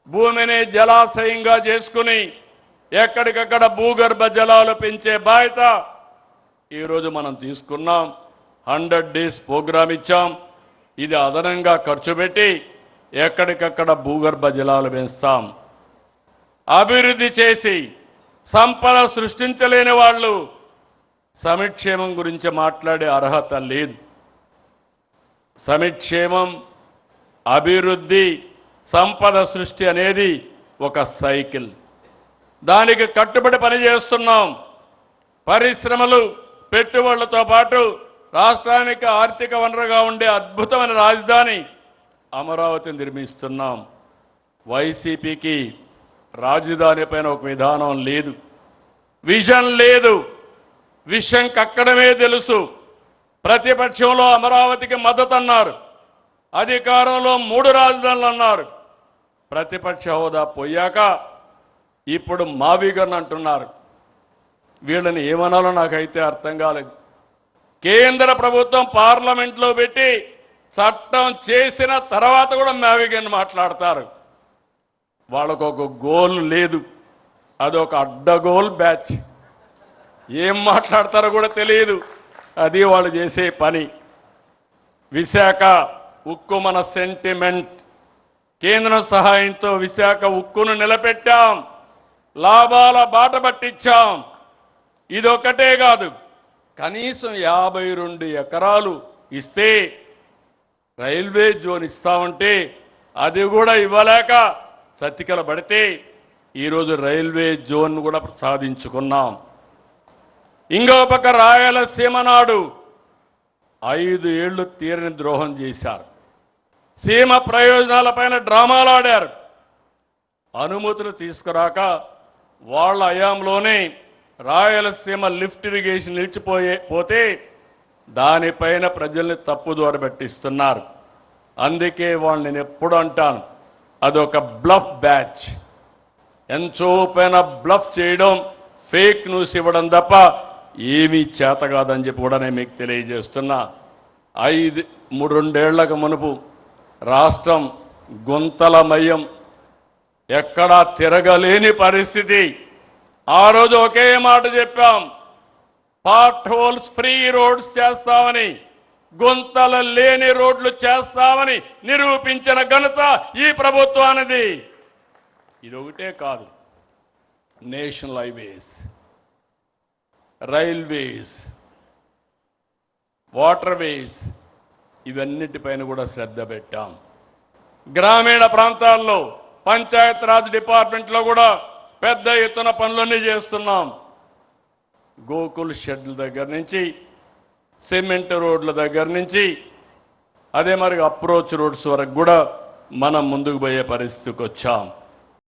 భూమిని జలాశయంగా చేసుకుని ఎక్కడికక్కడ భూగర్భ జలాలు పెంచే బాధ్యత ఈరోజు మనం తీసుకున్నాం. 100 డేస్ ప్రోగ్రాం ఇచ్చాం. ఇది అదనంగా ఖర్చు పెట్టి ఎక్కడికక్కడ భూగర్భ జలాలు పెంచుతాం. అభివృద్ధి చేసి సంపద సృష్టించలేని వాళ్ళు సమిక్షేమం గురించి మాట్లాడే అర్హత లేదు. సమిక్షేమం, అభివృద్ధి, సంపద సృష్టి అనేది ఒక సైకిల్. దానికి కట్టుబడి పనిచేస్తున్నాం. పరిశ్రమలు, పెట్టుబడులతో పాటు రాష్ట్రానికి ఆర్థిక వనరుగా ఉండే అద్భుతమైన రాజధాని అమరావతిని నిర్మిస్తున్నాం. వైసీపీకి రాజధాని పైన ఒక విధానం లేదు, విజన్ లేదు. విషయం కక్కడమే తెలుసు. ప్రతిపక్షంలో అమరావతికి మద్దతు అన్నారు, అధికారంలో 3 రాజధానులు అన్నారు. ప్రతిపక్ష హోదా పోయాక ఇప్పుడు మావిగన్ అంటున్నారు. వీళ్ళని ఏమనాలో నాకైతే అర్థం కాలేదు. కేంద్ర ప్రభుత్వం పార్లమెంట్లో పెట్టి చట్టం చేసిన తర్వాత కూడా మావిగన్ మాట్లాడతారు. వాళ్ళకు ఒక గోల్ లేదు, అదొక అడ్డగోల్ బ్యాచ్. ఏం మాట్లాడతారో కూడా తెలియదు. అది వాళ్ళు చేసే పని. విశాఖ ఉక్కు మన సెంటిమెంట్. కేంద్రం సహాయంతో విశాఖ ఉక్కును నిలబెట్టాం, లాభాల బాట పట్టించాం. ఇదొక్కటే కాదు, కనీసం 52 ఎకరాలు ఇస్తే రైల్వే జోన్ ఇస్తామంటే అది కూడా ఇవ్వలేక చతికిల పడితే ఈరోజు రైల్వే జోన్ కూడా సాధించుకున్నాం. ఇంకో పక్క రాయలసీమ నాడు 5 ఏళ్లు తీరని ద్రోహం చేశారు. సీమ ప్రయోజనాలపైన డ్రామాలు ఆడారు. అనుమతులు తీసుకురాక వాళ్ళ హయాంలోనే రాయలసీమ లిఫ్ట్ ఇరిగేషన్ నిలిచిపోతే దానిపైన ప్రజల్ని తప్పుదోవ పట్టిస్తున్నారు. అందుకే వాళ్ళు నేను ఎప్పుడు అంటాను, అదొక బ్లఫ్ బ్యాచ్. ఎంతో పైన బ్లఫ్ చేయడం, ఫేక్ న్యూస్ ఇవ్వడం తప్ప ఏమీ చేత కాదని చెప్పి కూడా నేను మీకు తెలియజేస్తున్నా. 2 ఏళ్లకు మునుపు రాష్ట్రం గుంతలమయం, ఎక్కడా తిరగలేని పరిస్థితి. ఆ రోజు ఒకే మాట చెప్పాం, పార్ట్ హోల్స్ ఫ్రీ రోడ్స్ చేస్తామని, గుంతల లేని రోడ్లు చేస్తామని నిరూపించిన ఘనత ఈ ప్రభుత్వానిది. ఇదొకటే కాదు, నేషనల్ హైవేస్, రైల్వేస్, వాటర్వేస్, ఇవన్నిటిపైన కూడా శ్రద్ధ పెట్టాం. గ్రామీణ ప్రాంతాల్లో పంచాయతీరాజ్ డిపార్ట్మెంట్లో కూడా పెద్ద ఎత్తున పనులన్నీ చేస్తున్నాం. గోకుల్ షెడ్ల దగ్గర నుంచి, సిమెంట్ రోడ్ల దగ్గర నుంచి, అదే మరి అప్రోచ్ రోడ్స్ వరకు కూడా మనం ముందుకు పోయే పరిస్థితికి వచ్చాం.